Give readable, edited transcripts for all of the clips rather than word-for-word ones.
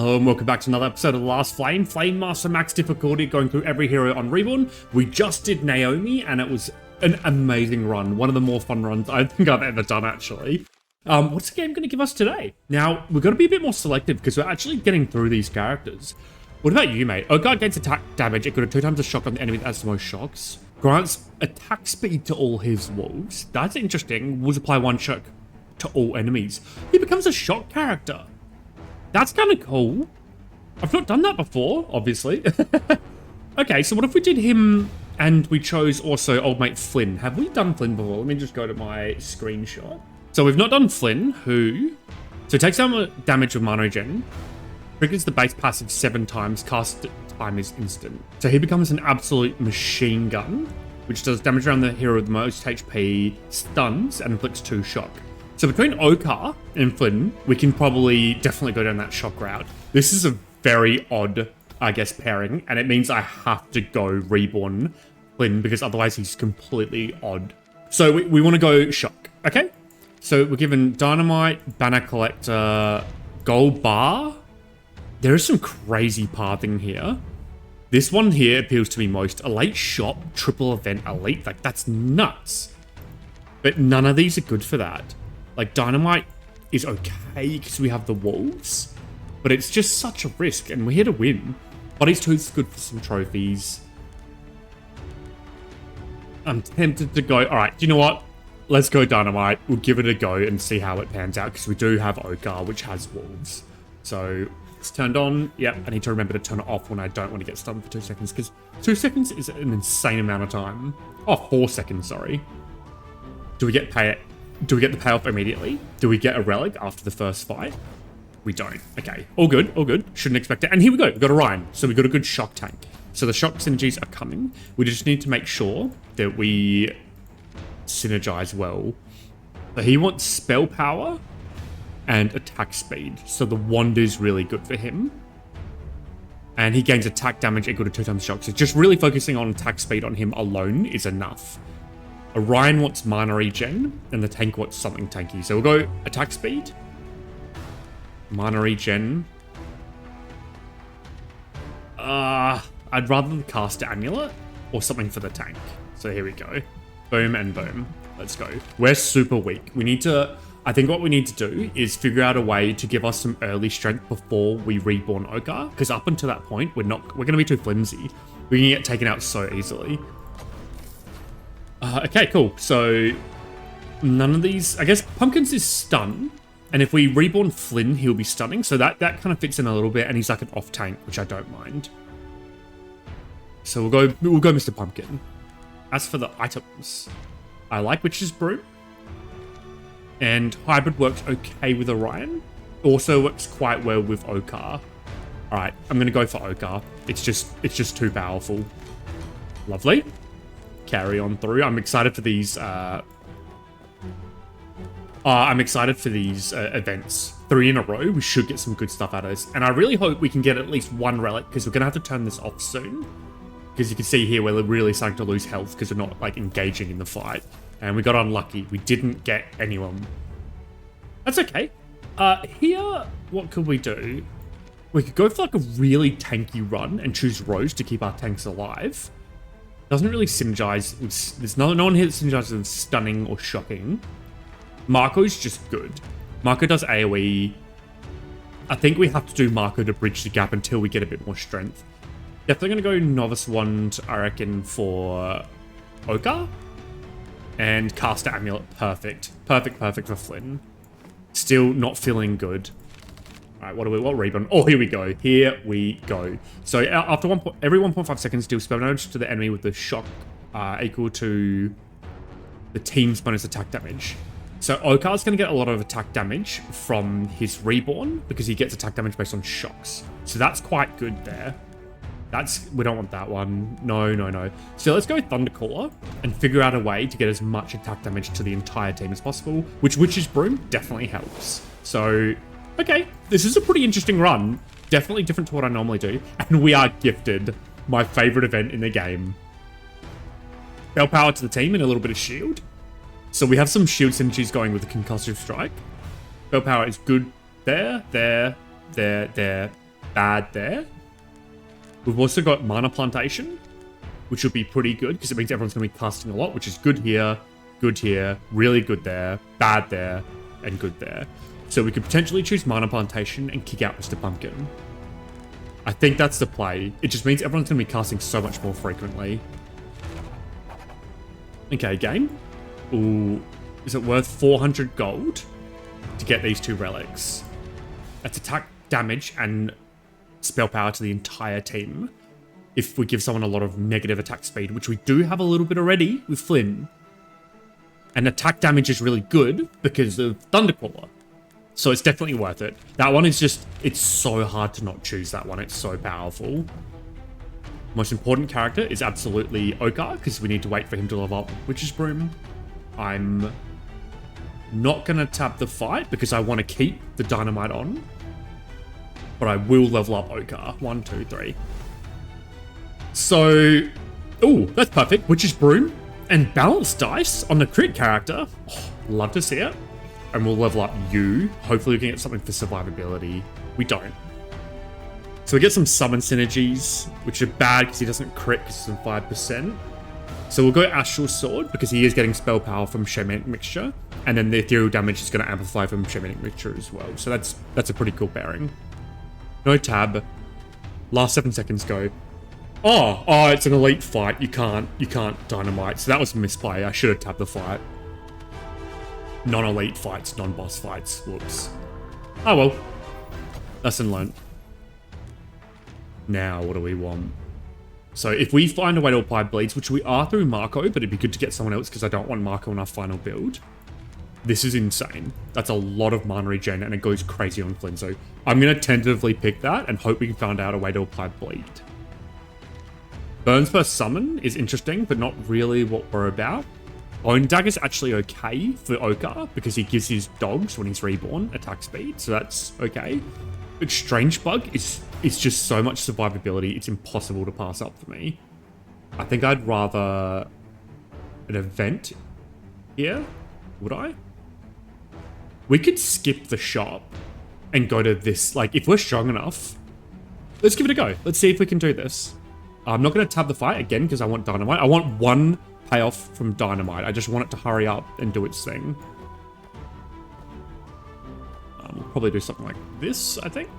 Hello and welcome back to another episode of The Last Flame. Flame Master Max difficulty, going through every hero on Reborn. We just did Naomi and it was an amazing run. One of the more fun runs I think I've ever done, actually. What's the game going to give us today? Now, we've got to be a bit more selective because we're actually getting through these characters. What about you, mate? Okhar gains attack damage equal to 2 times the shock on the enemy that has the most shocks. Grants attack speed to all his wolves. That's interesting. Wolves apply 1 shock to all enemies. He becomes a shock character. That's kind of cool. I've not done that before, obviously. Okay, so what if we did him and we chose also old mate Flynn? Have we done Flynn before? Let me just go to my screenshot. So we've not done Flynn, so takes some damage with mana regen, triggers the base passive 7 times, cast time is instant. So he becomes an absolute machine gun, which does damage around the hero with the most HP, stuns, and inflicts 2 shock. So between Okhar and Flynn, we can probably definitely go down that shock route. This is a very odd, I guess, pairing, and it means I have to go Reborn Flynn because otherwise he's completely odd. So we want to go shock, okay? So we're given Dynamite, Banner Collector, Gold Bar. There is some crazy pathing here. This one here appeals to me most. Elite Shop, Triple Event Elite. Like, that's nuts. But none of these are good for that. Like, Dynamite is okay because we have the wolves, but it's just such a risk, and we're here to win. Body's Tooth's good for some trophies. I'm tempted to go, all right, do you know what? Let's go Dynamite. We'll give it a go and see how it pans out, because we do have Okhar, which has wolves. So it's turned on. Yep, I need to remember to turn it off when I don't want to get stunned for 2 seconds, because 2 seconds is an insane amount of time. Oh, 4 seconds, sorry. Do we get the payoff immediately? Do we get a relic after the first fight? We don't. Okay, all good, all good. Shouldn't expect it. And here we go, we've got Orion. So we've got a good shock tank. So the shock synergies are coming. We just need to make sure that we synergize well. So he wants spell power and attack speed. So the wand is really good for him. And he gains attack damage equal to 2 times shock. So just really focusing on attack speed on him alone is enough. Orion wants mana regen, and the tank wants something tanky. So we'll go attack speed, mana regen. I'd rather cast Amulet or something for the tank. So here we go. Boom and boom. Let's go. We're super weak. I think what we need to do is figure out a way to give us some early strength before we reborn Okhar, because up until that point, we're going to be too flimsy. We can get taken out so easily. Okay, cool. So none of these, I guess Pumpkins is stun, and if we reborn Flynn, he'll be stunning. So that kind of fits in a little bit, and he's like an off tank, which I don't mind. So we'll go Mr. Pumpkin. As for the items, I like Witch's Brew, and Hybrid works okay with Orion. Also works quite well with Okhar. All right, I'm gonna go for Okhar. It's just too powerful. Lovely. Carry on through. I'm excited for these events. 3 in a row. We should get some good stuff out of this, and I really hope we can get at least 1 relic, because we're gonna have to turn this off soon, because you can see here we're really starting to lose health because we're not like engaging in the fight, and we got unlucky. We didn't get anyone. That's okay. Here, what could we do? We could go for like a really tanky run and choose Rose to keep our tanks alive. Doesn't really synergize. There's no one here that synergizes with stunning or shocking. Marco's just good. Marco does AoE. I think we have to do Marco to bridge the gap until we get a bit more strength. Definitely going to go Novice Wand, I reckon, for Okhar. And cast Amulet. Perfect. Perfect for Flynn. Still not feeling good. Alright, what reborn? Oh, here we go. Here we go. So after every 1.5 seconds, deal spell damage to the enemy with the shock equal to the team's bonus attack damage. So Okhar's going to get a lot of attack damage from his reborn because he gets attack damage based on shocks. So that's quite good there. We don't want that one. No. So let's go with Thundercaller and figure out a way to get as much attack damage to the entire team as possible, which Witch's Broom definitely helps. So okay, this is a pretty interesting run. Definitely different to what I normally do. And we are gifted my favorite event in the game. Spell power to the team and a little bit of shield. So we have some shield synergies going with the concussive strike. Spell power is good there, bad there. We've also got Mana Plantation, which will be pretty good because it means everyone's going to be casting a lot, which is good here, really good there, bad there, and good there. So we could potentially choose Mana Plantation and kick out Mr. Pumpkin. I think that's the play. It just means everyone's going to be casting so much more frequently. Okay, game. Ooh, is it worth 400 gold to get these 2 relics? That's attack damage and spell power to the entire team. If we give someone a lot of negative attack speed, which we do have a little bit already with Flynn. And attack damage is really good because of Thundercaller. So it's definitely worth it. That one is just, it's so hard to not choose that one. It's so powerful. Most important character is absolutely Okhar, because we need to wait for him to level up Witch's Broom. I'm not going to tap the fight because I want to keep the dynamite on. But I will level up Okhar. 1, 2, 3. So, oh, that's perfect. Witch's Broom and balanced dice on the crit character. Oh, love to see it. And we'll level up you. Hopefully we can get something for survivability. We don't. So we get some summon synergies, which are bad because he doesn't crit because it's 5%. So we'll go Astral Sword because he is getting spell power from Shamanic Mixture. And then the ethereal damage is going to amplify from Shamanic Mixture as well. So that's a pretty cool pairing. No tab. Last 7 seconds go. Oh, it's an elite fight. You can't dynamite. So that was a misplay. I should have tabbed the fight. Non-elite fights, non-boss fights. Whoops. Oh well. Lesson learned. Now, what do we want? So if we find a way to apply bleeds, which we are through Marco, but it'd be good to get someone else because I don't want Marco in our final build. This is insane. That's a lot of mana regen and it goes crazy on Flynn. So I'm going to tentatively pick that and hope we can find out a way to apply bleed. Burns per summon is interesting, but not really what we're about. Bone Dagger is actually okay for Okhar because he gives his dogs, when he's reborn, attack speed. So that's okay. But Strange Bug is just so much survivability. It's impossible to pass up for me. I think I'd rather an event here. Would I? We could skip the shop and go to this. Like, if we're strong enough, let's give it a go. Let's see if we can do this. I'm not going to tab the fight again because I want dynamite. I want one payoff from dynamite. I just want it to hurry up and do its thing. We'll probably do something like this, I think.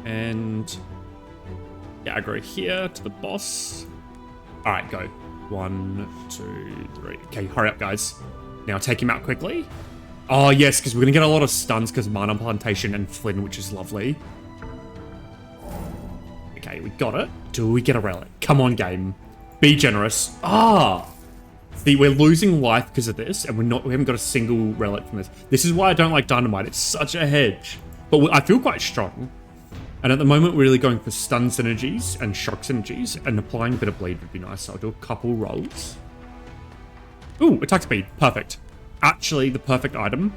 And yeah, aggro here to the boss. All right, go. 1, 2, 3. Okay, hurry up, guys. Now take him out quickly. Oh, yes, because we're going to get a lot of stuns because Mana Plantation and Flynn, which is lovely. Okay, we got it. Do we get a relic? Come on, game. Be generous. Ah! See, we're losing life because of this, and we haven't got a single relic from this. This is why I don't like dynamite. It's such a hedge. But I feel quite strong. And at the moment, we're really going for stun synergies and shock synergies, and applying a bit of bleed would be nice. So I'll do a couple rolls. Ooh, attack speed. Perfect. Actually, the perfect item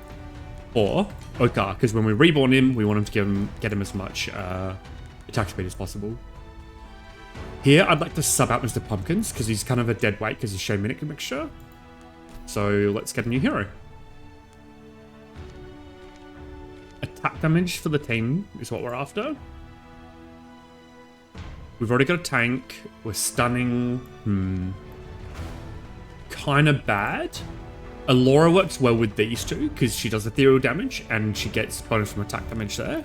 for Okhar, because when we reborn him, we want him to get him as much attack speed as possible. Here, I'd like to sub out Mr. Pumpkins, because he's kind of a dead weight because he's Shamanic Mixture. So let's get a new hero. Attack damage for the team is what we're after. We've already got a tank. We're stunning. Kind of bad. Alora works well with these two because she does ethereal damage and she gets bonus from attack damage there.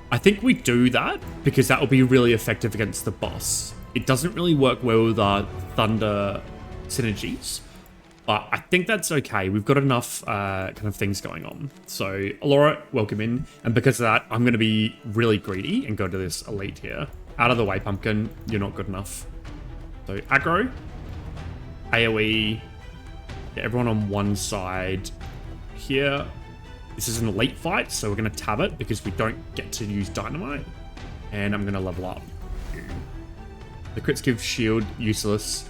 I think we do that because that will be really effective against the boss. It doesn't really work well with our thunder synergies, but I think that's okay. We've got enough kind of things going on. So Alora, welcome in. And because of that, I'm going to be really greedy and go to this elite here. Out of the way, Pumpkin. You're not good enough. So aggro, AoE, get everyone on one side here. This is an elite fight, so we're going to tab it because we don't get to use dynamite. And I'm going to level up. The crits give shield, useless.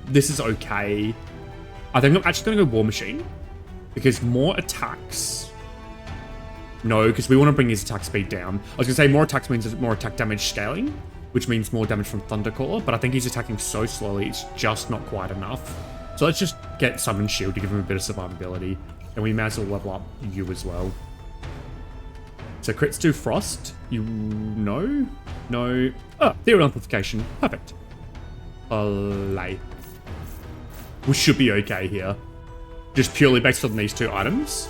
This is okay. I think I'm actually going to go War Machine because more attacks. No, because we want to bring his attack speed down. I was going to say more attacks means more attack damage scaling, which means more damage from Thundercaller, but I think he's attacking so slowly, it's just not quite enough. So let's just get Summon Shield to give him a bit of survivability. And we might as well level up you as well. So crits do frost. You know? No. Oh, ethereal amplification. Perfect. Olay. We should be okay here. Just purely based on these two items.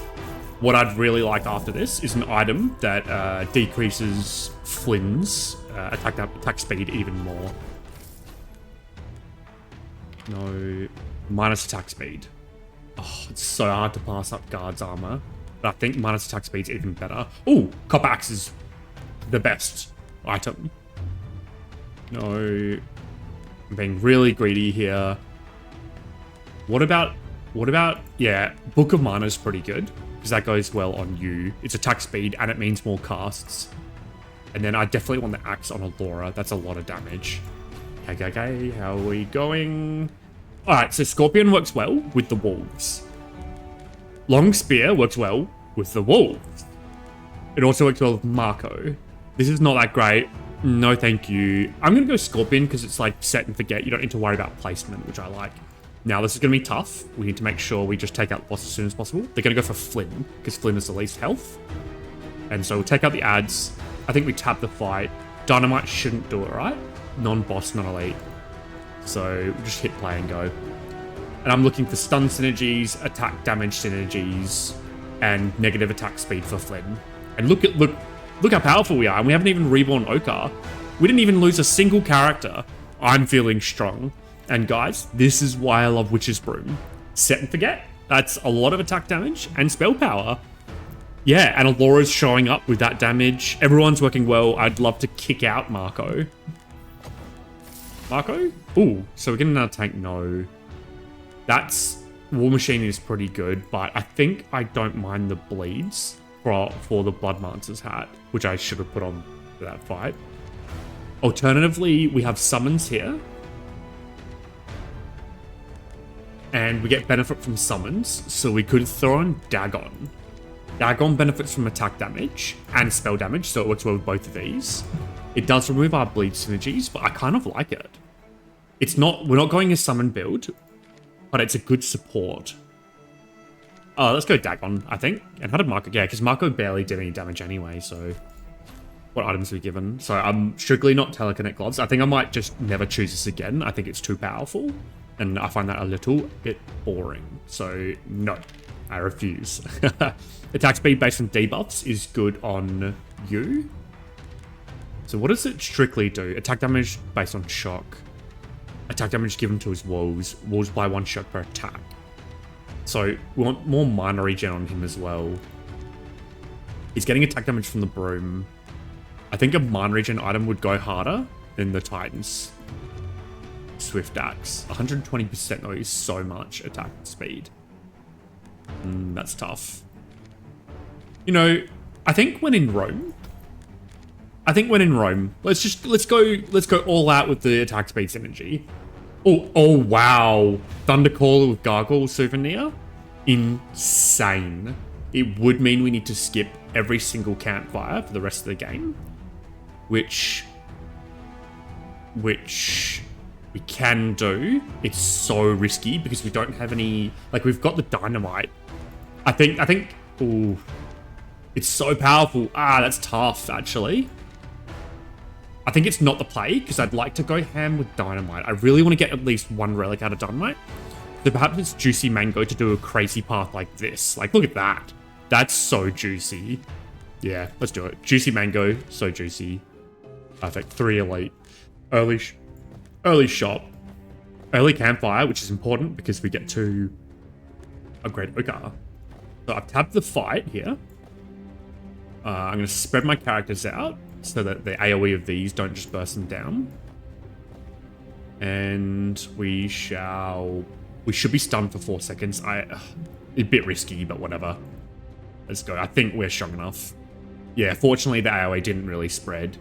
What I'd really like after this is an item that decreases Flynn's attack speed even more. No. Minus attack speed. Oh, it's so hard to pass up guard's armor. But I think minus attack speed's even better. Ooh, copper axe is the best item. No. I'm being really greedy here. What about, yeah, Book of Mana is pretty good, because that goes well on you. It's attack speed, and it means more casts. And then I definitely want the axe on Allura. That's a lot of damage. Okay, how are we going? Alright, so Scorpion works well with the wolves. Long Spear works well with the wolves. It also works well with Marco. This is not that great. No, thank you. I'm going to go Scorpion because it's like set and forget. You don't need to worry about placement, which I like. Now, this is going to be tough. We need to make sure we just take out the boss as soon as possible. They're going to go for Flynn because Flynn is the least health. And so we'll take out the ads. I think we tap the fight. Dynamite shouldn't do it, right? Non-boss, non-elite. So we'll just hit play and go. And I'm looking for stun synergies, attack damage synergies, and negative attack speed for Flynn. And look how powerful we are. And we haven't even reborn Okhar. We didn't even lose a single character. I'm feeling strong. And guys, this is why I love Witch's Broom. Set and forget. That's a lot of attack damage and spell power. Yeah, and Allura's showing up with that damage. Everyone's working well. I'd love to kick out Marco. Marco? Ooh, so we're getting another tank? No. That's... War Machine is pretty good, but I think I don't mind the bleeds for the Bloodmancer's hat, which I should have put on for that fight. Alternatively, we have summons here. And we get benefit from summons, so we could throw in Dagon. Dagon benefits from attack damage and spell damage, so it works well with both of these. It does remove our bleed synergies, but I kind of like it. It's not, we're not going a summon build, but it's a good support. Let's go Dagon, I think. And how did Marco? Yeah, because Marco barely did any damage anyway, so... What items are we given? So I'm strictly not Telekinetic Gloves. I think I might just never choose this again. I think it's too powerful. And I find that a little bit boring. So, no. I refuse. Attack speed based on debuffs is good on you. So what does it strictly do? Attack damage based on shock. Attack damage given to his wolves. Wolves by 1 shock per attack. So we want more minor regen on him as well. He's getting attack damage from the broom. I think a minor regen item would go harder than the Titan's Swift Axe. 120% though is so much attack speed. That's tough. You know, I think when in Rome, let's go all out with the attack speed synergy. Oh wow. Thundercaller with Gargoyle souvenir? Insane. It would mean we need to skip every single campfire for the rest of the game. Which we can do. It's so risky because we don't have any, like we've got the dynamite. I think, ooh, it's so powerful. That's tough actually. I think it's not the play because I'd like to go ham with dynamite. I really want to get at least 1 relic out of dynamite. So perhaps it's Juicy Mango to do a crazy path like this. Like, look at that. That's so juicy. Yeah, let's do it. Juicy Mango, so juicy. Perfect. 3 elite. Early shop. Early campfire, which is important because we get to upgrade Okhar. So I've tapped the fight here. I'm going to spread my characters out so that the AoE of these don't just burst them down. And we should be stunned for 4 seconds. A bit risky, but whatever. Let's go. I think we're strong enough. Yeah, fortunately the AoE didn't really spread.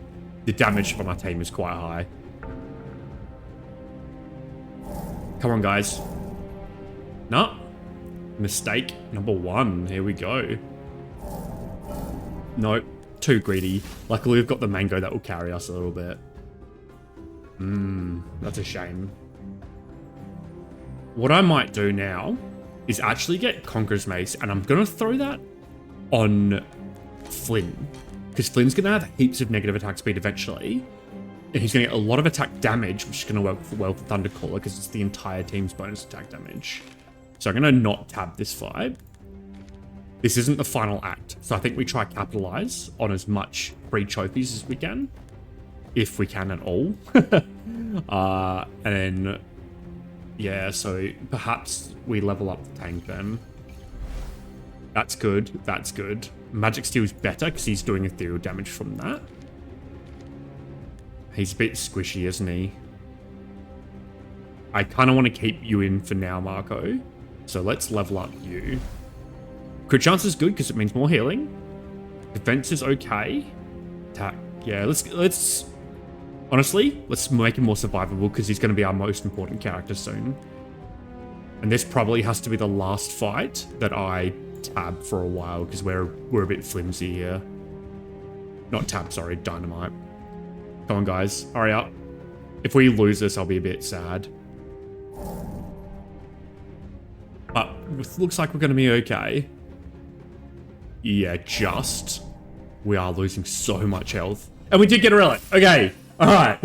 The damage from our team is quite high. Come on, guys. No. Mistake number 1. Here we go. Nope. Too greedy. Luckily, we've got the mango that will carry us a little bit. That's a shame. What I might do now is actually get Conqueror's Mace, and I'm going to throw that on Flynn. because Flynn's going to have heaps of negative attack speed eventually. And he's going to get a lot of attack damage, which is going to work well for Thundercaller because it's the entire team's bonus attack damage. So I'm going to not tab this fight. This isn't the final act, so I think we try capitalize on as much free trophies as we can. If we can at all. And then, yeah, so perhaps we level up the tank then. That's good, that's good. Magic Steel's better because he's doing ethereal damage from that. He's a bit squishy, isn't he? I kind of want to keep you in for now, Marco. So let's level up you. Crit chance is good because it means more healing. Defense is okay. Attack, yeah, let's honestly, let's make him more survivable because he's going to be our most important character soon. And this probably has to be the last fight that I tab for a while because we're a bit flimsy here. Not tab, sorry, dynamite. Come on, guys, hurry up. If we lose this, I'll be a bit sad. But it looks like we're going to be okay. Yeah, just. We are losing so much health. And we did get a relic. Okay. All right.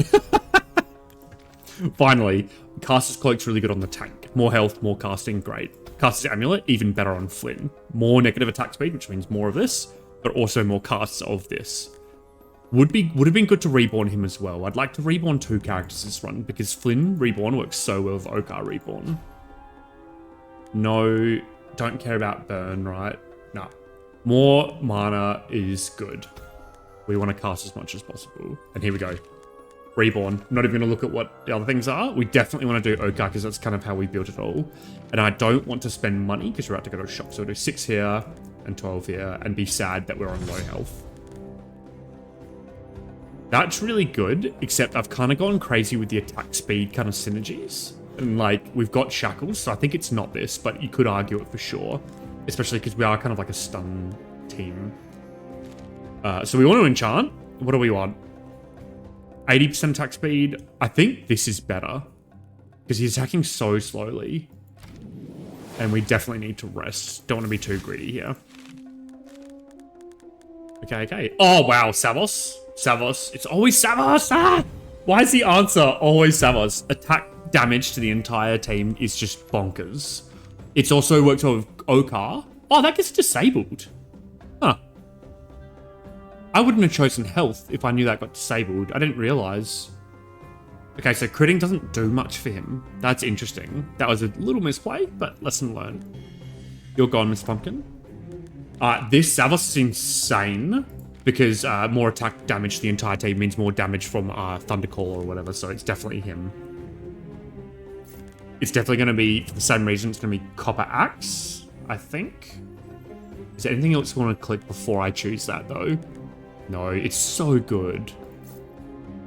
Finally. Caster's Cloak's really good on the tank. More health, more casting, great. Caster's Amulet, even better on Flynn. More negative attack speed, which means more of this, but also more casts of this. Would have been good to reborn him as well. I'd like to reborn 2 characters this run because Flynn Reborn works so well with Okhar Reborn. No, don't care about burn, right? No. More mana is good. We want to cast as much as possible. And here we go. Reborn. Not even going to look at what the other things are. We definitely want to do Okhar because that's kind of how we built it all. And I don't want to spend money because we're about to go to a shop. So we'll do 6 here and 12 here and be sad that we're on low health. That's really good, except I've kind of gone crazy with the attack speed kind of synergies. And like, we've got shackles, so I think it's not this, but you could argue it for sure. Especially because we are kind of like a stun team. So we want to enchant. What do we want? 80% attack speed. I think this is better. Because he's attacking so slowly. And we definitely need to rest. Don't want to be too greedy here. Okay. Oh, wow. Savos. It's always Savos. Ah! Why is the answer always Savos? Attack damage to the entire team is just bonkers. It's also worked well with Okhar. Oh, that gets disabled. Huh. I wouldn't have chosen health if I knew that got disabled. I didn't realize. Okay, so critting doesn't do much for him. That's interesting. That was a little misplay, but lesson learned. You're gone, Miss Pumpkin. This Savos is insane because more attack damage to the entire team means more damage from Thundercaller or whatever, so it's definitely him. It's definitely going to be, for the same reason, it's going to be Copper Axe, I think. Is there anything else you want to click before I choose that, though? No, it's so good.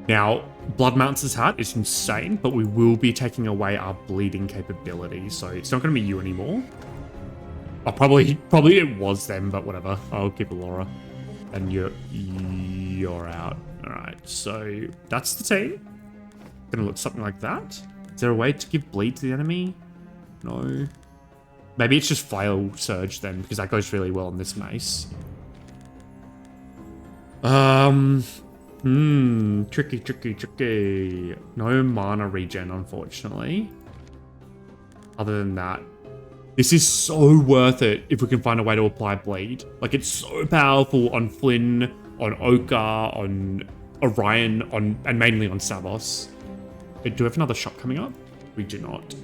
Now, Blood Mounce's hat is insane, but we will be taking away our bleeding capability, so it's not going to be you anymore. Oh, probably it was them, but whatever. I'll keep Laura. And you're out. Alright, so that's the team. Gonna look something like that. Is there a way to give bleed to the enemy? No. Maybe it's just Flail Surge then, because that goes really well on this mace. Tricky. No mana regen, unfortunately. Other than that, this is so worth it if we can find a way to apply bleed. Like, it's so powerful on Flynn, on Okhar, on Orion, and mainly on Savos. Do we have another shop coming up? We do not.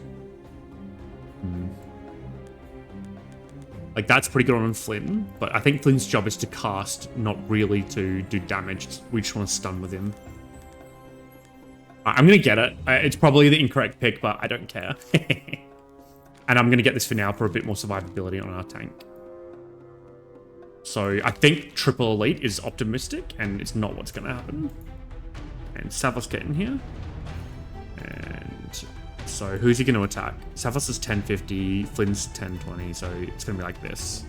Like, that's pretty good on Flynn, but I think Flynn's job is to cast, not really to do damage. We just want to stun with him. I'm going to get it. It's probably the incorrect pick, but I don't care. And I'm going to get this for now for a bit more survivability on our tank. So I think triple elite is optimistic, and it's not what's going to happen. And Savos get in here. And so who's he going to attack? Savos is 1050, Flynn's 1020, so it's going to be like this.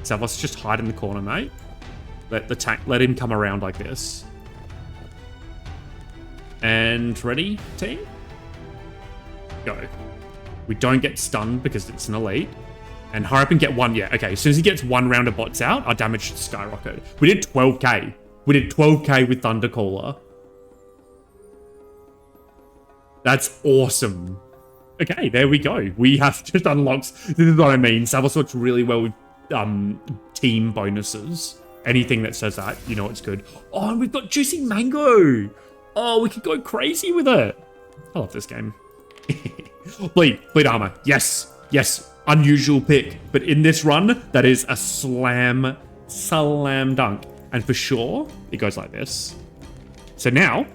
Savos, just hide in the corner, mate. Let him come around like this. And ready, team? Go. We don't get stunned because it's an elite. And hurry up and get one. Yeah, okay. As soon as he gets one round of bots out, our damage should skyrocket. We did 12k. We did 12k with Thundercaller. That's awesome. Okay, there we go. We have just unlocked. This is what I mean. Savos works really well with team bonuses. Anything that says that, you know it's good. Oh, and we've got Juicy Mango. Oh, we could go crazy with it. I love this game. Bleed armor. Yes. Unusual pick, but in this run, that is a slam dunk. And for sure, it goes like this. So now,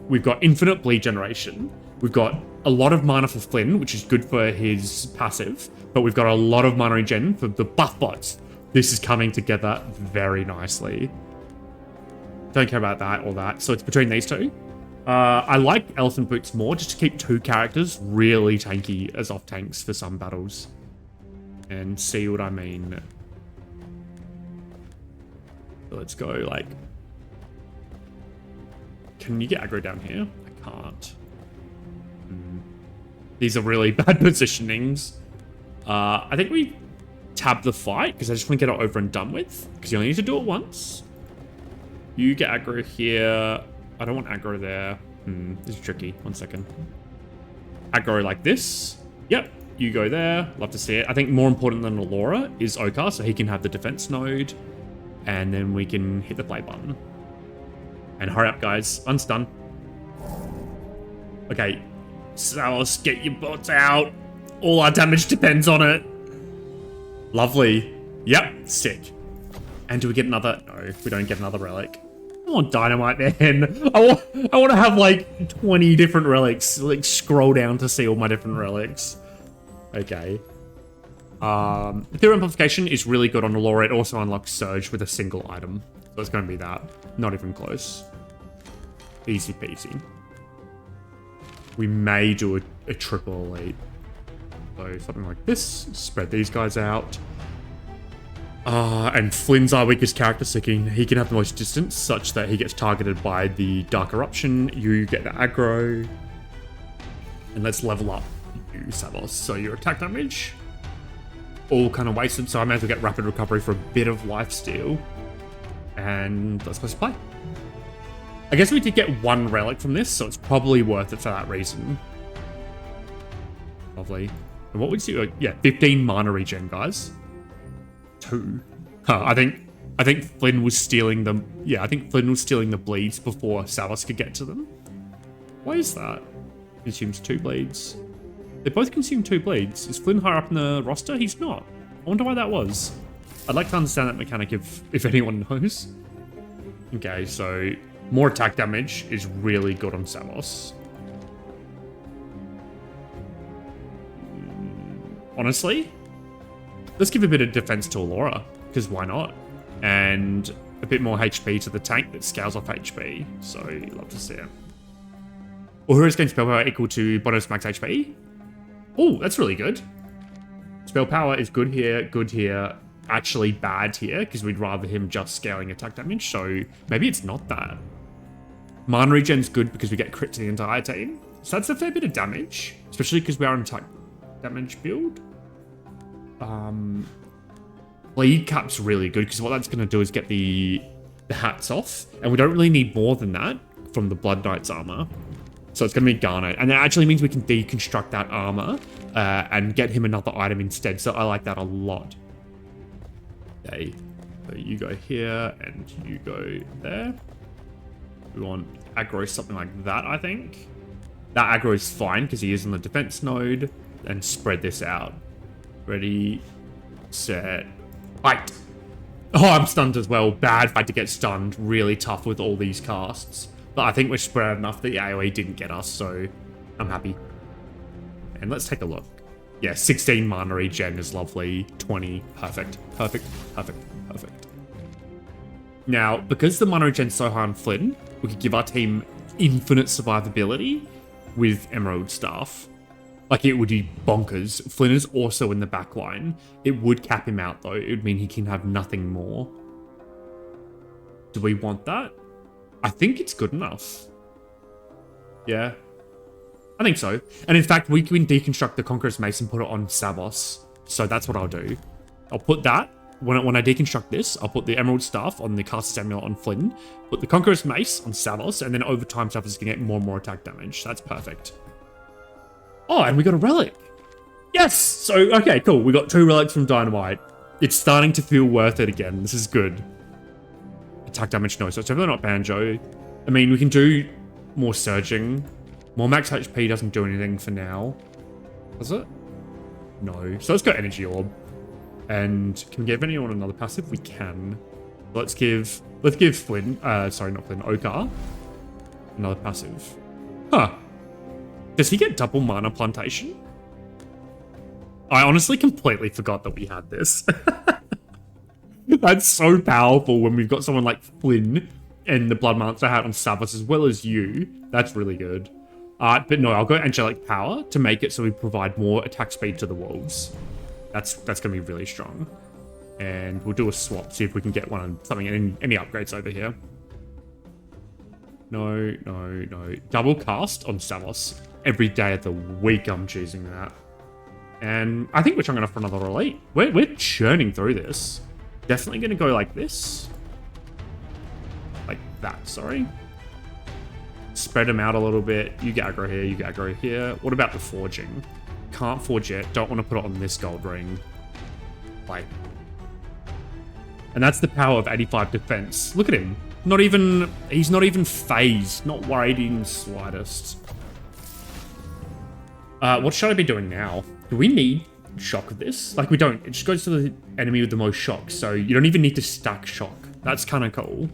we've got infinite bleed generation. We've got a lot of mana for Flynn, which is good for his passive, but we've got a lot of mana regen for the buff bots. This is coming together very nicely. Don't care about that or that. So it's between these two. I like Elephant Boots more, just to keep two characters really tanky as off tanks for some battles. And see what I mean. Let's go, like... Can you get aggro down here? I can't. These are really bad positionings. I think we tab the fight, because I just want to get it over and done with. Because you only need to do it once. You get aggro here. I don't want aggro there. This is tricky. 1 second. Aggro like this. Yep. You go there. Love to see it. I think more important than Allura is Okhar, so he can have the defense node. And then we can hit the play button. And hurry up, guys. Unstun. Okay. Salos, get your bots out. All our damage depends on it. Lovely. Yep. Sick. And do we get another? No, we don't get another relic. I want dynamite, man. I want to have like 20 different relics. Like scroll down to see all my different relics. Okay. Ethereal Amplification is really good on Allura. It also unlocks Surge with a single item. So it's going to be that. Not even close. Easy peasy. We may do a triple elite. So something like this. Spread these guys out. And Flynn's our weakest character, so he can have the most distance, such that he gets targeted by the Dark Eruption. You get the aggro. And let's level up you, Savos. So your attack damage, all kind of wasted, so I may as well get rapid recovery for a bit of lifesteal. And let's press play. I guess we did get one relic from this, so it's probably worth it for that reason. Lovely. And what would you... Yeah, 15 mana regen, guys. 2. I think Flynn was stealing them. Yeah, I think Flynn was stealing the bleeds before Savos could get to them. Why is that? Consumes 2 bleeds. They both consume 2 bleeds. Is Flynn higher up in the roster? He's not. I wonder why that was. I'd like to understand that mechanic if anyone knows. Okay, so more attack damage is really good on Savos. Honestly, let's give a bit of defense to Allura, because why not? And a bit more HP to the tank that scales off HP. So, love to see it. Uhura's gain spell power equal to bonus max HP. Oh, that's really good. Spell power is good here, actually bad here, because we'd rather him just scaling attack damage, so maybe it's not that. Mana regen's good because we get crit to the entire team. So that's a fair bit of damage, especially because we are an attack damage build. Bleed cap's really good because what that's going to do is get the hats off, and we don't really need more than that from the Blood Knight's armor. So it's going to be Garnet, and that actually means we can deconstruct that armor and get him another item instead. So I like that a lot. Okay, so you go here and you go there. We want aggro something like that, I think. That aggro is fine because he is on the defense node. And spread this out. Ready, set, fight. Oh, I'm stunned as well. Bad fight to get stunned. Really tough with all these casts. But I think we're spread out enough that the AoE didn't get us, so I'm happy. And let's take a look. Yeah, 16 mana regen is lovely. 20, perfect, perfect, perfect, perfect. Now, because the mana regen's so high on Flynn, we could give our team infinite survivability with Emerald Staff. Like, it would be bonkers. Flynn is also in the back line. It would cap him out, though. It would mean he can have nothing more. Do we want that? I think it's good enough. Yeah. I think so. And in fact, we can deconstruct the Conqueror's Mace and put it on Savos. So that's what I'll do. I'll put that, when I deconstruct this, I'll put the Emerald Staff on the Caster's Amulet on Flynn, put the Conqueror's Mace on Savos, and then over time Savos can get more and more attack damage. That's perfect. Oh, and we got a relic. Yes! So, okay, cool. We got 2 relics from Dynamite. It's starting to feel worth it again. This is good. Attack damage, no. So it's definitely not Banjo. I mean, we can do more Surging. More max HP doesn't do anything for now. Does it? No. So let's go Energy Orb. And can we give anyone another passive? We can. Let's give Flynn, sorry, not Flynn, Okhar another passive. Huh. Does he get double mana plantation? I honestly completely forgot that we had this. That's so powerful when we've got someone like Flynn and the Blood Monster hat on Savos as well as you. That's really good. But no, I'll go Angelic Power to make it so we provide more attack speed to the wolves. That's gonna be really strong. And we'll do a swap, see if we can get one on something, any upgrades over here. No. Double cast on Savos. Every day of the week I'm choosing that. And I think we're trying for another elite. We're churning through this. Definitely gonna go like this. Like that, sorry. Spread them out a little bit. You get aggro here, you get aggro here. What about the forging? Can't forge it. Don't want to put it on this gold ring. Like. And that's the power of 85 defense. Look at him. He's not even phased. Not worried in the slightest. What should I be doing now? Do we need shock of this? Like, we don't. It just goes to the enemy with the most shock, so you don't even need to stack shock. That's kind of cool.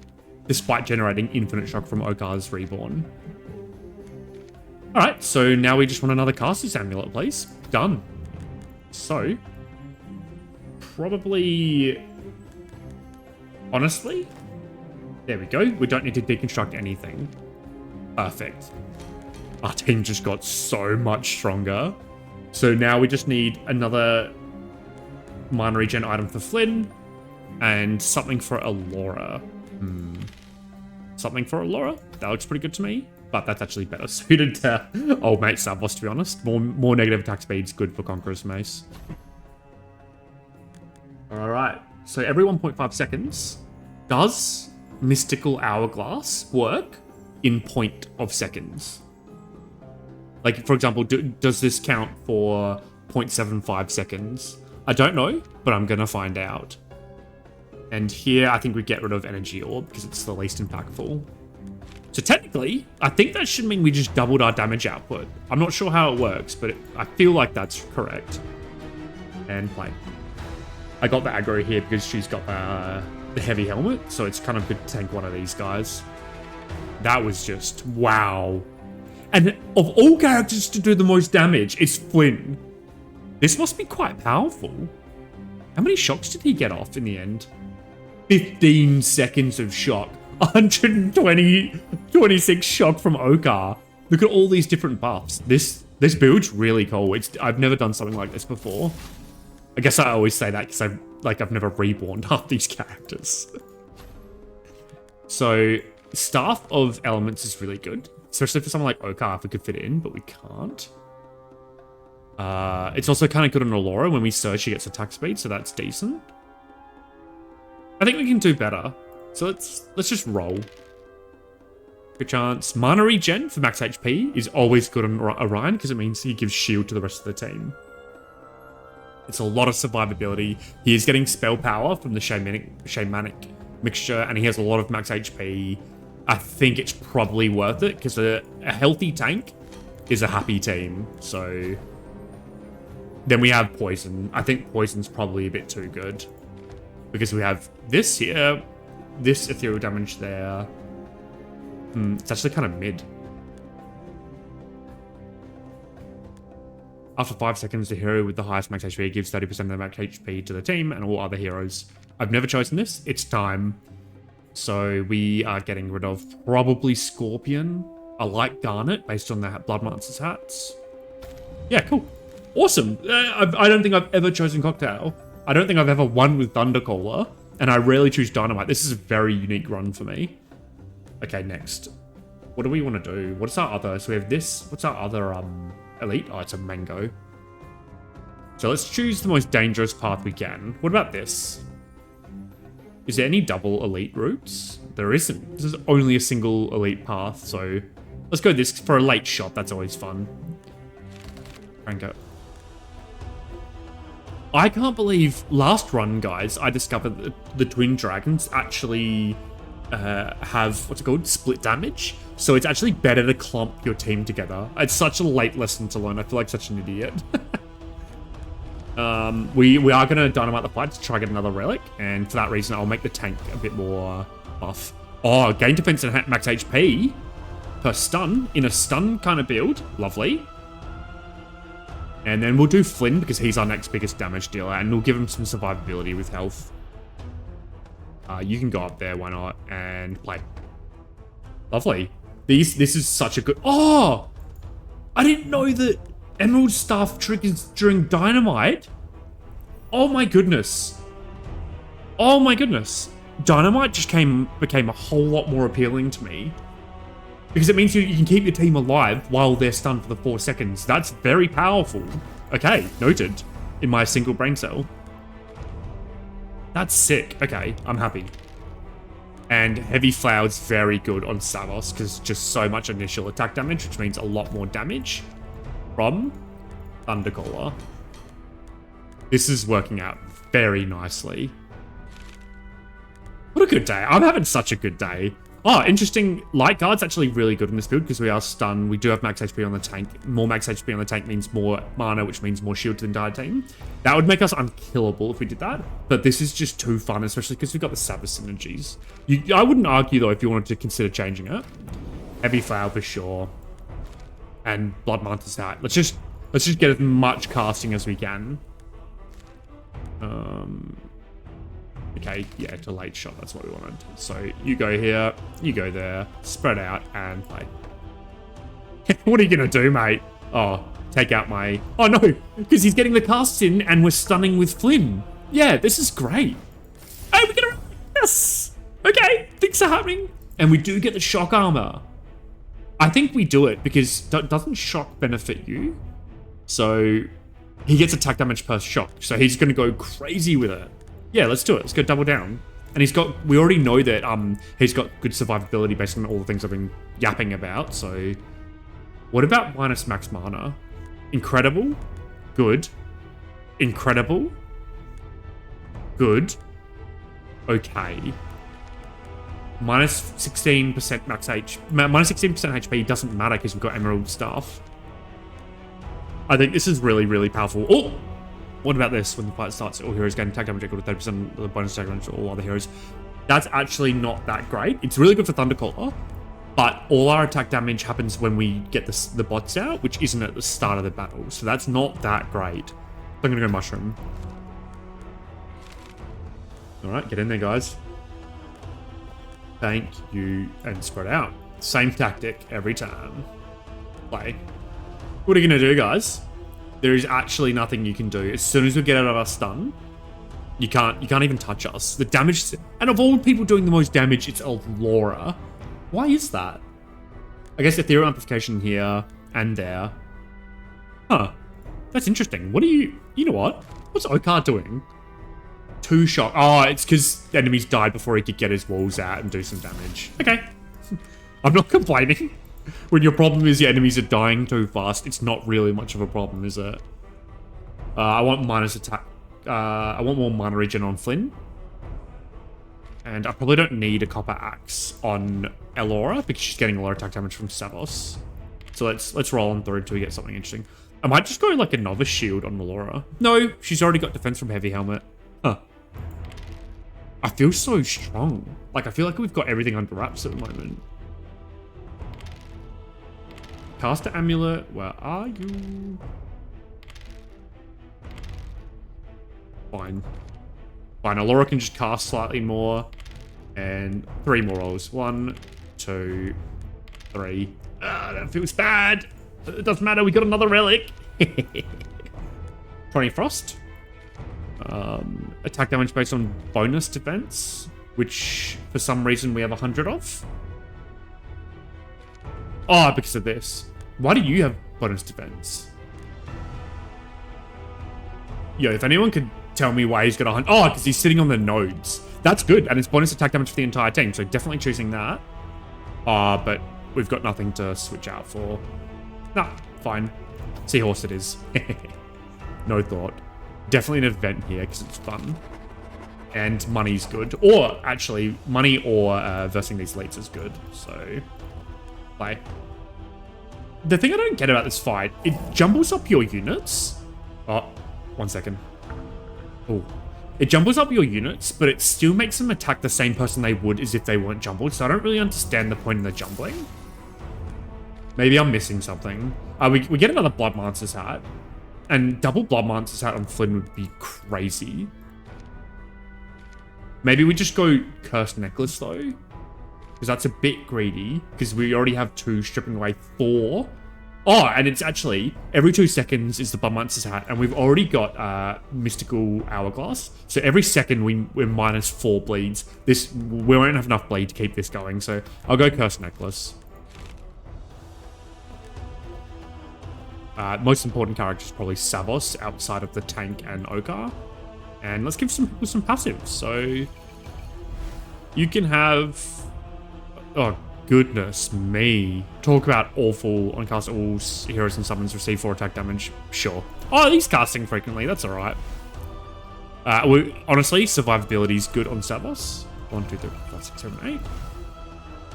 Despite generating infinite shock from Okhar's Reborn. Alright, so now we just want another Caster's Amulet, please. Done. So, probably... Honestly? There we go. We don't need to deconstruct anything. Perfect. Our team just got so much stronger. So now we just need another mana regen item for Flynn and something for Allura. Something for Allura? That looks pretty good to me, but that's actually better suited to old mate Savos, to be honest. More negative attack speed's good for Conqueror's Mace. Alright, so every 1.5 seconds, does Mystical Hourglass work in point of seconds? Like, for example, does this count for 0.75 seconds? I don't know, but I'm gonna find out. And here, I think we get rid of Energy Orb because it's the least impactful. So technically, I think that should mean we just doubled our damage output. I'm not sure how it works, but I feel like that's correct. And play. I got the aggro here because she's got the heavy helmet, so it's kind of good to tank one of these guys. That was just, wow. And of all characters to do the most damage, it's Flynn. This must be quite powerful. How many shocks did he get off in the end? 15 seconds of shock. 26 shock from Okhar. Look at all these different buffs. This build's really cool. I've never done something like this before. I guess I always say that because I've never reborn half these characters. So, Staff of Elements is really good. Especially for someone like Okhar, if we could fit it in, but we can't. It's also kind of good on Allura. When we search, she gets attack speed, so that's decent. I think we can do better. So let's just roll. Good chance. Mana regen for max HP is always good on Orion because it means he gives shield to the rest of the team. It's a lot of survivability. He is getting spell power from the shamanic mixture, and he has a lot of max HP. I think it's probably worth it because a healthy tank is a happy team. So then we have poison. I think poison's probably a bit too good because we have this here, this ethereal damage there. It's actually kind of mid. After 5 seconds, the hero with the highest max HP gives 30% of the max HP to the team and all other heroes. I've never chosen this. It's time. So we are getting rid of probably Scorpion. I like Garnet based on the Blood Monster's hats. Yeah, cool. Awesome. I don't think I've ever chosen Cocktail. I don't think I've ever won with Thundercaller. And I rarely choose Dynamite. This is a very unique run for me. Okay, next. What do we want to do? What's our other? So we have this. What's our other elite? Oh, it's a Mango. So let's choose the most dangerous path we can. What about this? Is there any double elite routes? There isn't. This is only a single elite path, so let's go this for a late shot. That's always fun. Crank it. I can't believe last run, guys, I discovered that the twin dragons actually have, what's it called? Split damage. So it's actually better to clump your team together. It's such a late lesson to learn. I feel like such an idiot. We are going to dynamite the fight to try to get another relic. And for that reason, I'll make the tank a bit more buff. Oh, gain defense and max HP per stun in a stun kind of build. Lovely. And then we'll do Flynn because he's our next biggest damage dealer, and we'll give him some survivability with health. You can go up there, why not, and play. Lovely. This is such a good... Oh! I didn't know that Emerald Staff triggers during Dynamite. Oh my goodness. Oh my goodness. Dynamite just became a whole lot more appealing to me. Because it means you can keep your team alive while they're stunned for the 4 seconds. That's very powerful. Okay, noted. In my single brain cell. That's sick. Okay, I'm happy. And Heavy Flower's very good on Savos because just so much initial attack damage, which means a lot more damage from Thundercaller. This is working out very nicely. What a good day. I'm having such a good day. Oh, interesting. Light Guard's actually really good in this build because we are stunned. We do have max HP on the tank. More max HP on the tank means more mana, which means more shield to the entire team. That would make us unkillable if we did that. But this is just too fun, especially because we've got the Savas synergies. I wouldn't argue, though, if you wanted to consider changing it. Heavy Flower for sure. And Blood Mantis out. Let's just get as much casting as we can. Okay, yeah, to late shot, that's what we wanted. So you go here, you go there, spread out, and play. What are you going to do, mate? Oh, take out my... Oh, no, because he's getting the casts in, and we're stunning with Flynn. Yeah, this is great. Oh, we're going to... Yes! Okay, things are happening. And we do get the shock armor. I think we do it, because doesn't shock benefit you? So he gets attack damage per shock, so he's going to go crazy with it. Yeah, let's do it. Let's go double down. And we already know that he's got good survivability based on all the things I've been yapping about. So what about minus max mana? Incredible. Good. Incredible. Good. Okay. Minus 16% max minus 16% HP doesn't matter because we've got Emerald Staff. I think this is really, really powerful. Oh! What about this? When the fight starts, all heroes gain attack damage equal to 30% of the bonus attack damage to all other heroes. That's actually not that great. It's really good for Thundercaller, but all our attack damage happens when we get the bots out, which isn't at the start of the battle. So that's not that great. So I'm going to go Mushroom. All right, get in there, guys. Thank you, and spread out. Same tactic every time. Play. What are you going to do, guys? There is actually nothing you can do. As soon as we get out of our stun, you can't even touch us. The damage, and of all people doing the most damage, it's Laura. Why is that? I guess Ethereal Amplification here and there. Huh. That's interesting. What do you know what? What's Okhar doing? 2 shock. Oh, it's because enemies died before he could get his walls out and do some damage. Okay. I'm not complaining. When your problem is your enemies are dying too fast, it's not really much of a problem, is it? I want minus attack. I want more mana regen on Flynn. And I probably don't need a copper axe on Elora because she's getting a lot of attack damage from Savos. So let's roll on through until we get something interesting. I might just go like a novice shield on Elora. No, she's already got defense from Heavy Helmet. Huh. I feel so strong. Like, I feel like we've got everything under wraps at the moment. Caster Amulet, where are you? Fine. Fine, Elora can just cast slightly more. And 3 more rolls. 1, 2, 3. That feels bad. It doesn't matter, we got another relic. 20 Frost. Attack damage based on bonus defense, which for some reason we have 100 of. Oh, because of this. Why do you have bonus defense? Yo, if anyone could tell me why he's got 100... Oh, because he's sitting on the nodes. That's good, and it's bonus attack damage for the entire team, so definitely choosing that. But we've got nothing to switch out for. Nah, fine. Seahorse it is. No thought. Definitely an event here, because it's fun. And money's good. Or, actually, money or versing these elites is good, so... Play. The thing I don't get about this fight, it jumbles up your units. Oh, 1 second. Oh. It jumbles up your units, but it still makes them attack the same person they would as if they weren't jumbled, so I don't really understand the point in the jumbling. Maybe I'm missing something. We get another Bloodmancer's hat, and double Bloodmancer's hat on Flynn would be crazy. Maybe we just go Cursed Necklace, though, because that's a bit greedy, because we already have 2 stripping away 4. Oh, and it's actually, every 2 seconds is the Bloodmancer's hat, and we've already got Mystical Hourglass. So every second we're minus 4 bleeds. We won't have enough bleed to keep this going, so I'll go Cursed Necklace. Most important character is probably Savos, outside of the tank and Okhar. And let's give some people some passives. So you can have... Oh, goodness me. Talk about awful. On cast, all heroes and summons receive 4 attack damage. Sure. Oh, he's casting frequently. That's all right. Honestly, survivability is good on Savos. 1, 2, 3, 4, 5, 6, 7, 8.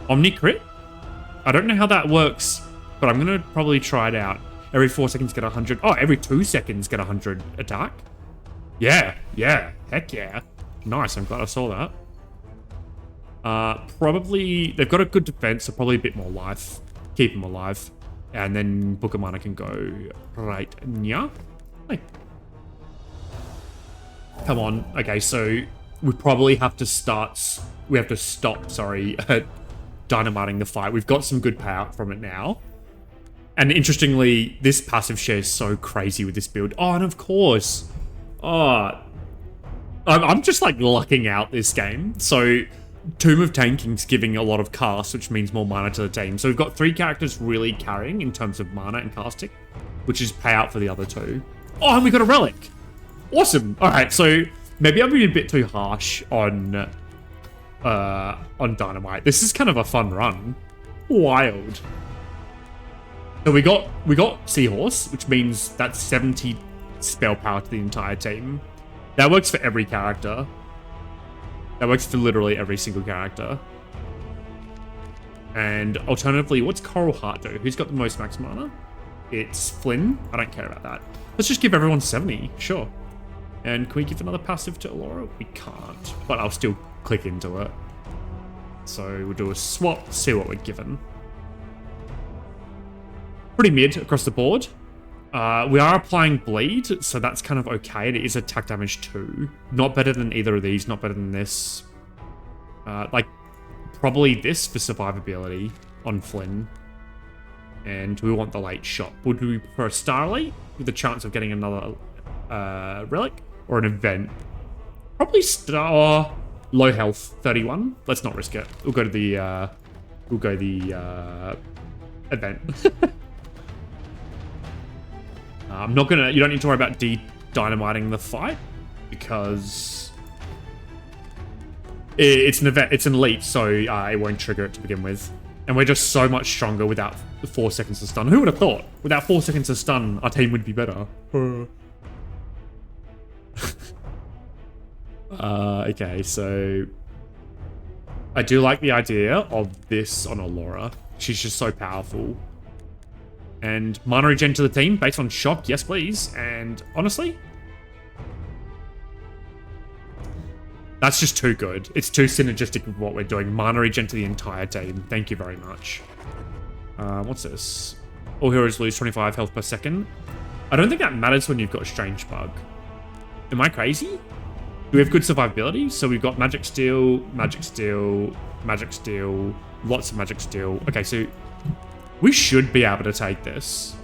Omni crit? I don't know how that works, but I'm going to probably try it out. Every 4 seconds get 100. Oh, every 2 seconds get 100 attack. Yeah. Heck yeah. Nice, I'm glad I saw that. Probably, they've got a good defense, so probably a bit more life. Keep them alive. And then Book of Mana can go right nya. Hey. Come on. Okay, so we probably have to stop, dynamiting the fight. We've got some good payout from it now. And interestingly, this passive share is so crazy with this build. Oh, and of course. Oh, I'm just like lucking out this game. So Tomb of Tanking's giving a lot of cast, which means more mana to the team. So we've got 3 characters really carrying in terms of mana and casting, which is payout for the other 2. Oh, and we got a relic. Awesome. All right, so maybe I'm being a bit too harsh on Dynamite. This is kind of a fun run. Wild. So we got Seahorse, which means that's 70 spell power to the entire team. That works for every character. That works for literally every single character. And alternatively, what's Coral Heart do? Who's got the most max mana? It's Flynn. I don't care about that. Let's just give everyone 70. Sure. And can we give another passive to Allura? We can't, but I'll still click into it. So we'll do a swap, see what we're given. Pretty mid across the board. We are applying bleed, so that's kind of okay. It is attack damage too. Not better than either of these, not better than this. Like, probably this for survivability on Flynn. And we want the late shot. Would we prefer a Starlight with a chance of getting another relic? Or an event? Probably low health, 31. Let's not risk it. We'll go to the event. I'm not gonna, you don't need to worry about dynamiting the fight because it's an event, it's an elite, so it won't trigger it to begin with. And we're just so much stronger without the 4 seconds to stun. Who would have thought? Without 4 seconds to stun, our team would be better. Okay, so I do like the idea of this on Allura. She's just so powerful. And mana regen to the team based on shock, yes please. And honestly, that's just too good. It's too synergistic with what we're doing. Mana regen to the entire team. Thank you very much. What's this? All heroes lose 25 health per second. I don't think that matters when you've got a strange bug. Am I crazy? Do we have good survivability? So we've got magic steel, magic steel, magic steel, lots of magic steel. Okay, so we should be able to take this.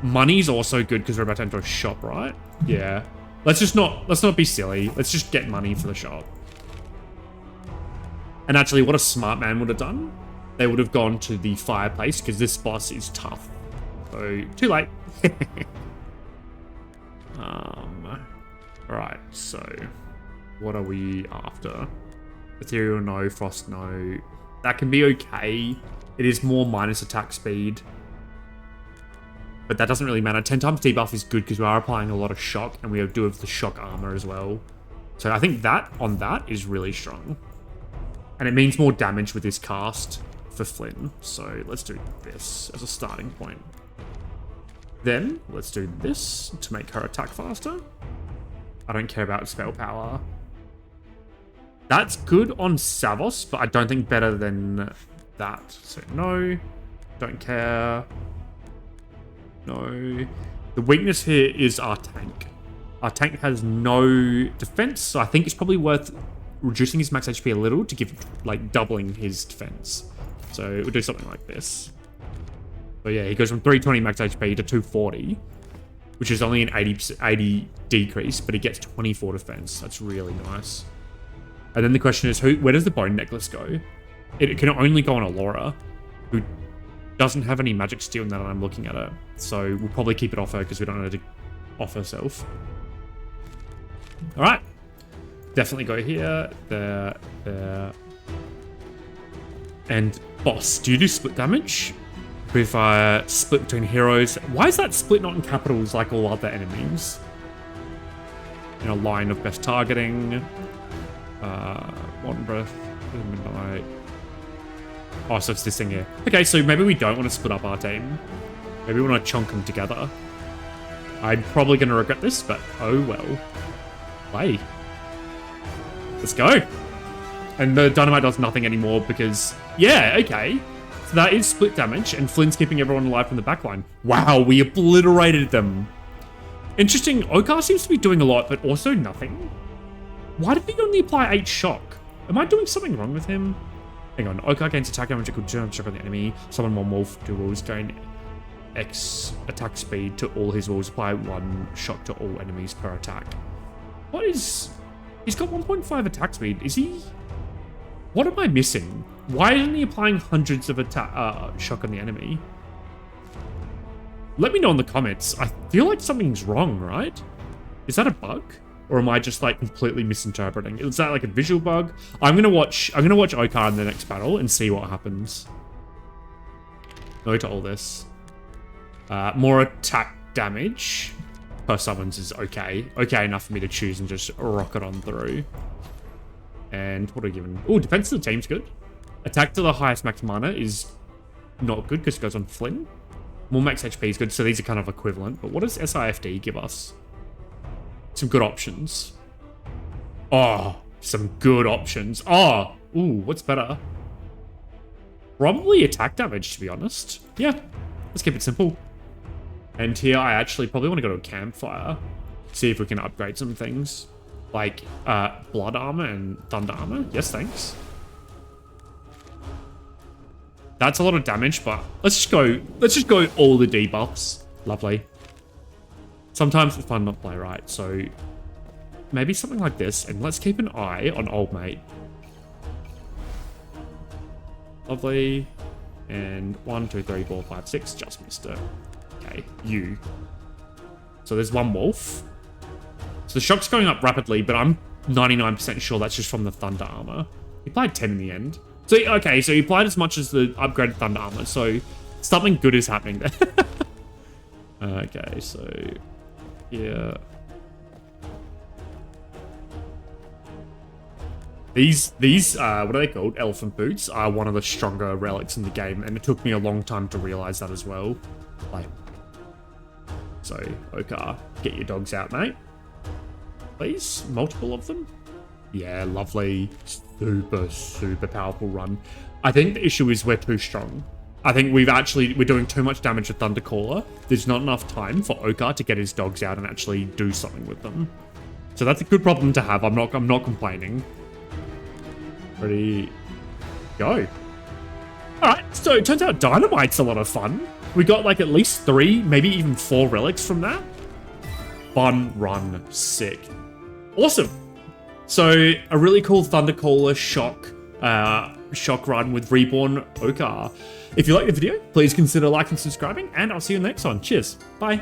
Money's also good because we're about to enter a shop, right? Yeah. Let's not be silly. Let's just get money for the shop. And actually, what a smart man would have done, they would have gone to the fireplace because this boss is tough. So, too late. Alright, so what are we after? Ethereal, no. Frost, no. That can be okay. It is more minus attack speed. But that doesn't really matter. 10 times debuff is good because we are applying a lot of shock, and we do have the shock armor as well. So I think that on that is really strong. And it means more damage with this cast for Flynn. So let's do this as a starting point. Then let's do this to make her attack faster. I don't care about spell power. That's good on Savos, but I don't think better than that. So no, don't care. No. The weakness here is our tank. Our tank has no defense, so I think it's probably worth reducing his max HP a little to give, like, doubling his defense. So we'll do something like this. So yeah, he goes from 320 max HP to 240, which is only an 80 decrease, but he gets 24 defense. That's really nice. And then the question is, where does the bone necklace go? It can only go on Alora, who doesn't have any magic steel now that I'm looking at it. So we'll probably keep it off her because we don't know to off herself. All right. Definitely go here, there, there. And boss, do you do split damage? With split between heroes. Why is that split not in capitals like all other enemies? In a line of best targeting. One breath, midnight. Oh, so it's this thing here. Okay, so maybe we don't want to split up our team. Maybe we want to chunk them together. I'm probably going to regret this, but oh well. Play. Let's go. And the dynamite does nothing anymore because, yeah, okay. So that is split damage, and Flynn's keeping everyone alive from the backline. Wow, we obliterated them. Interesting, Okhar seems to be doing a lot, but also nothing. Why did he only apply 8 shock? Am I doing something wrong with him? Hang on, Okhar gains attack damage, equal to shock on the enemy. Summon one wolf, 2 wolves, gain X attack speed to all his wolves, apply 1 shock to all enemies per attack. What is... He's got 1.5 attack speed. Is he... What am I missing? Why isn't he applying hundreds of attack shock on the enemy? Let me know in the comments. I feel like something's wrong, right? Is that a bug? Or am I just like completely misinterpreting? Is that like a visual bug? I'm gonna watch Okhar in the next battle and see what happens. No to all this. More attack damage per summons is okay. Okay enough for me to choose and just rock it on through. And what are we given? Oh, defense to the team's good. Attack to the highest max mana is not good because it goes on Flynn. More max HP is good, so these are kind of equivalent. But what does SIFD give us? Some good options. Oh, some good options. Oh, ooh, what's better? Probably attack damage, to be honest. Yeah, let's keep it simple. And here I actually probably want to go to a campfire. See if we can upgrade some things. Like blood armor and thunder armor. Yes, thanks. That's a lot of damage, but let's just go all the debuffs. Lovely. Sometimes it's fun not play right, so maybe something like this, and let's keep an eye on old mate. Lovely. And 1, 2, 3, 4, 5, 6, just missed it. Okay, you. So there's one wolf. So the shock's going up rapidly, but I'm 99% sure that's just from the thunder armor. He applied 10 in the end. So, okay, so he applied as much as the upgraded thunder armor, so something good is happening there. Okay, so... Yeah. These what are they called? Elephant boots are one of the stronger relics in the game, and it took me a long time to realize that as well. Like, so Okhar, get your dogs out, mate. Please, multiple of them. Yeah, lovely, super powerful run. I think the issue is we're too strong. I think we're doing too much damage with Thundercaller. There's not enough time for Okhar to get his dogs out and actually do something with them. So that's a good problem to have. I'm not complaining. Ready, go. All right, so it turns out Dynamite's a lot of fun. We got like at least 3, maybe even 4 relics from that. Fun run, sick. Awesome. So a really cool Thundercaller shock run with Reborn Okhar. If you like the video, please consider liking and subscribing, and I'll see you in the next one. Cheers. Bye.